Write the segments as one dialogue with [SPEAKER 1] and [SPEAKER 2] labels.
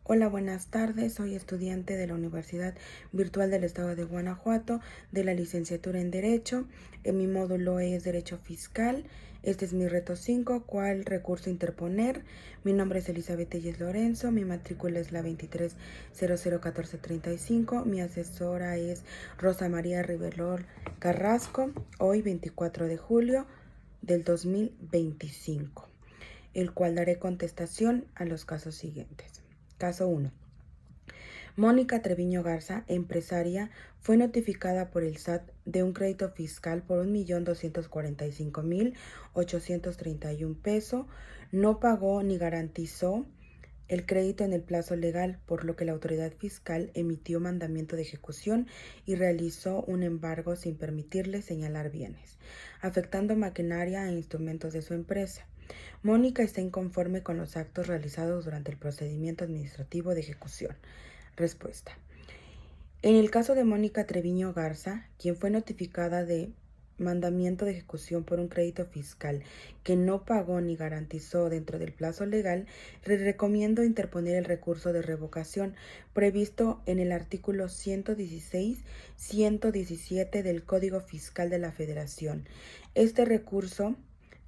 [SPEAKER 1] Hola, buenas tardes. Soy estudiante de la Universidad Virtual del Estado de Guanajuato de la licenciatura en Derecho. Mi módulo es Derecho Fiscal. Este es mi reto 5, ¿cuál recurso interponer? Mi nombre es Elizabeth Telles Lorenzo, mi matrícula es la 23001435, mi asesora es Rosa María Rivelor Carrasco, hoy 24 de julio del 2025, el cual daré contestación a los casos siguientes. Caso 1. Mónica Treviño Garza, empresaria, fue notificada por el SAT de un crédito fiscal por 1.245.831 pesos. No pagó ni garantizó el crédito en el plazo legal, por lo que la autoridad fiscal emitió mandamiento de ejecución y realizó un embargo sin permitirle señalar bienes, afectando maquinaria e instrumentos de su empresa. Mónica está inconforme con los actos realizados durante el procedimiento administrativo de ejecución. Respuesta. En el caso de Mónica Treviño Garza, quien fue notificada de mandamiento de ejecución por un crédito fiscal que no pagó ni garantizó dentro del plazo legal, le recomiendo interponer el recurso de revocación previsto en el artículo 116-117 del Código Fiscal de la Federación. Este recurso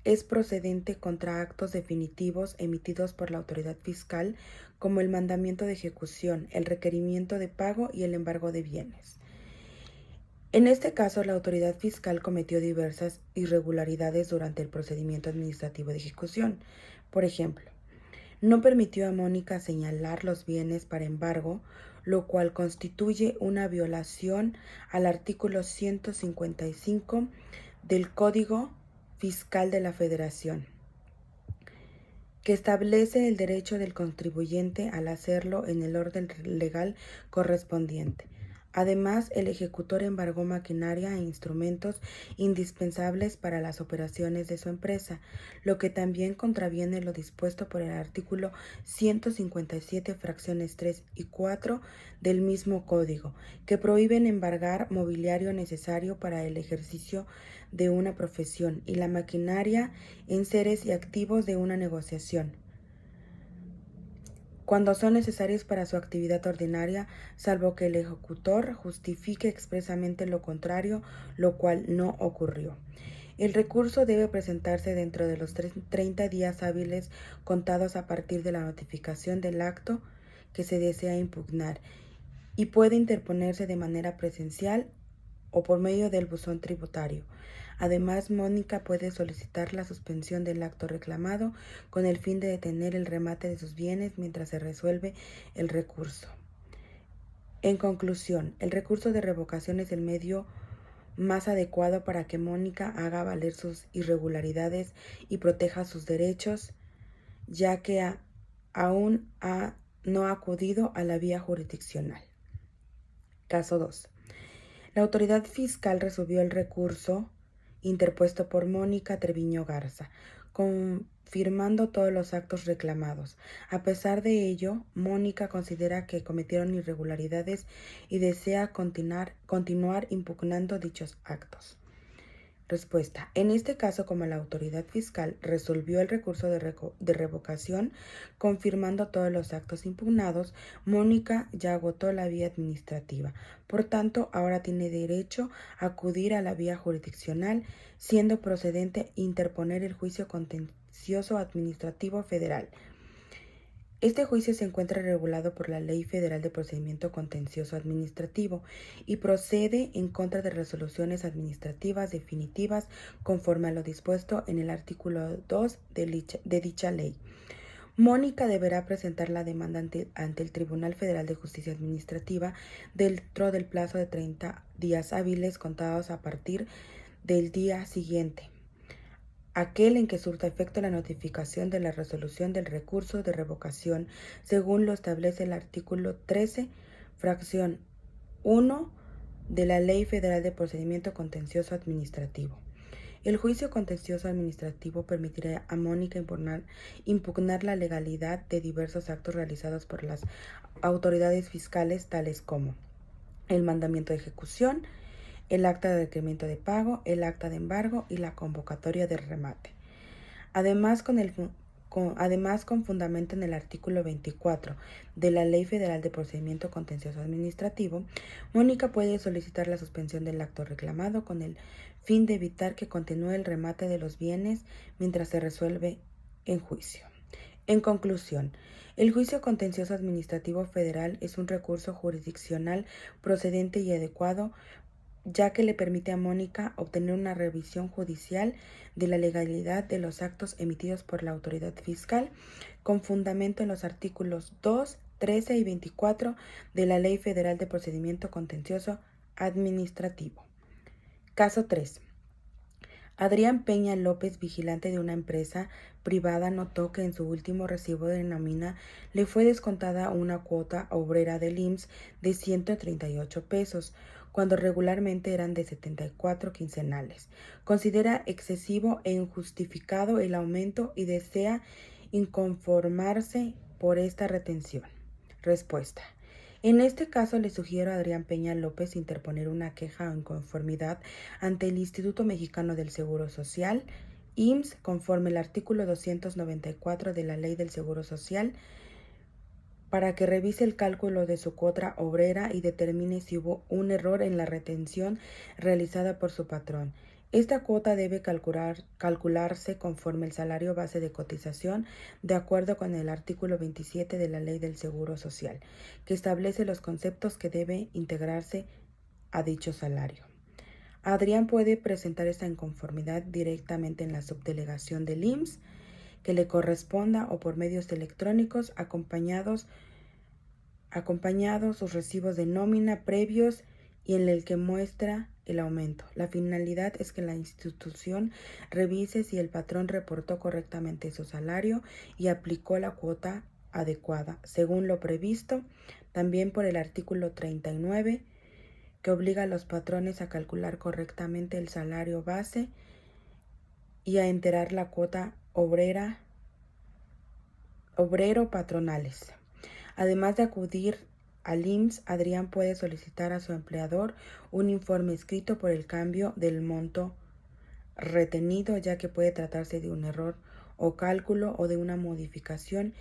[SPEAKER 1] es procedente contra actos definitivos emitidos por la autoridad fiscal, como el mandamiento de ejecución, el requerimiento de pago y el embargo de bienes. En este caso, la autoridad fiscal cometió diversas irregularidades durante el procedimiento administrativo de ejecución. Por ejemplo, no permitió a Mónica señalar los bienes para embargo, lo cual constituye una violación al artículo 155 del Código Fiscal de la Federación, que establece el derecho del contribuyente al hacerlo en el orden legal correspondiente. Además, el ejecutor embargó maquinaria e instrumentos indispensables para las operaciones de su empresa, lo que también contraviene lo dispuesto por el artículo 157, fracciones 3 y 4 del mismo código, que prohíben embargar mobiliario necesario para el ejercicio de una profesión y la maquinaria, enseres y activos de una negociación, cuando son necesarios para su actividad ordinaria, salvo que el ejecutor justifique expresamente lo contrario, lo cual no ocurrió. El recurso debe presentarse dentro de los 30 días hábiles contados a partir de la notificación del acto que se desea impugnar y puede interponerse de manera presencial o por medio del buzón tributario. Además, Mónica puede solicitar la suspensión del acto reclamado con el fin de detener el remate de sus bienes mientras se resuelve el recurso. En conclusión, el recurso de revocación es el medio más adecuado para que Mónica haga valer sus irregularidades y proteja sus derechos, ya que aún no ha acudido a la vía jurisdiccional. Caso 2. La autoridad fiscal resolvió el recurso interpuesto por Mónica Treviño Garza, confirmando todos los actos reclamados. A pesar de ello, Mónica considera que cometieron irregularidades y desea continuar impugnando dichos actos. Respuesta. En este caso, como la autoridad fiscal resolvió el recurso de revocación, confirmando todos los actos impugnados, Mónica ya agotó la vía administrativa. Por tanto, ahora tiene derecho a acudir a la vía jurisdiccional, siendo procedente interponer el juicio contencioso administrativo federal. Este juicio se encuentra regulado por la Ley Federal de Procedimiento Contencioso Administrativo y procede en contra de resoluciones administrativas definitivas conforme a lo dispuesto en el artículo 2 de dicha ley. Mónica deberá presentar la demanda ante el Tribunal Federal de Justicia Administrativa dentro del plazo de 30 días hábiles contados a partir del día siguiente, aquel en que surta efecto la notificación de la resolución del recurso de revocación, según lo establece el artículo 13, fracción 1 de la Ley Federal de Procedimiento Contencioso Administrativo. El juicio contencioso administrativo permitirá a Mónica impugnar la legalidad de diversos actos realizados por las autoridades fiscales, tales como el mandamiento de ejecución, el acta de requerimiento de pago, el acta de embargo y la convocatoria de remate. Además, con el Además, con fundamento en el artículo 24 de la Ley Federal de Procedimiento Contencioso Administrativo, Mónica puede solicitar la suspensión del acto reclamado con el fin de evitar que continúe el remate de los bienes mientras se resuelve en juicio. En conclusión, el juicio contencioso administrativo federal es un recurso jurisdiccional procedente y adecuado, ya que le permite a Mónica obtener una revisión judicial de la legalidad de los actos emitidos por la autoridad fiscal, con fundamento en los artículos 2, 13 y 24 de la Ley Federal de Procedimiento Contencioso Administrativo. Caso 3. Adrián Peña López, vigilante de una empresa privada, notó que en su último recibo de nómina le fue descontada una cuota obrera del IMSS de 138 pesos, cuando regularmente eran de 74 quincenales. Considera excesivo e injustificado el aumento y desea inconformarse por esta retención. Respuesta. En este caso le sugiero a Adrián Peña López interponer una queja o inconformidad ante el Instituto Mexicano del Seguro Social, IMSS, conforme al artículo 294 de la Ley del Seguro Social, para que revise el cálculo de su cuota obrera y determine si hubo un error en la retención realizada por su patrón. Esta cuota debe calcularse conforme el salario base de cotización, de acuerdo con el artículo 27 de la Ley del Seguro Social, que establece los conceptos que debe integrarse a dicho salario. Adrián puede presentar esta inconformidad directamente en la subdelegación del IMSS que le corresponda o por medios electrónicos acompañados sus recibos de nómina previos y en el que muestra el aumento. La finalidad es que la institución revise si el patrón reportó correctamente su salario y aplicó la cuota adecuada, según lo previsto también por el artículo 39, que obliga a los patrones a calcular correctamente el salario base y a enterar la cuota obrero-patronales. Además de acudir al IMSS, Adrián puede solicitar a su empleador un informe escrito por el cambio del monto retenido, ya que puede tratarse de un error o cálculo o de una modificación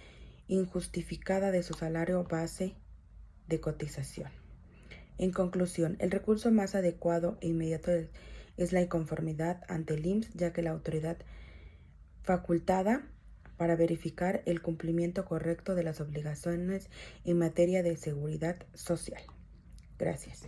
[SPEAKER 1] injustificada de su salario base de cotización. En conclusión, el recurso más adecuado e inmediato es la inconformidad ante el IMSS, ya que la autoridad facultada para verificar el cumplimiento correcto de las obligaciones en materia de seguridad social. Gracias.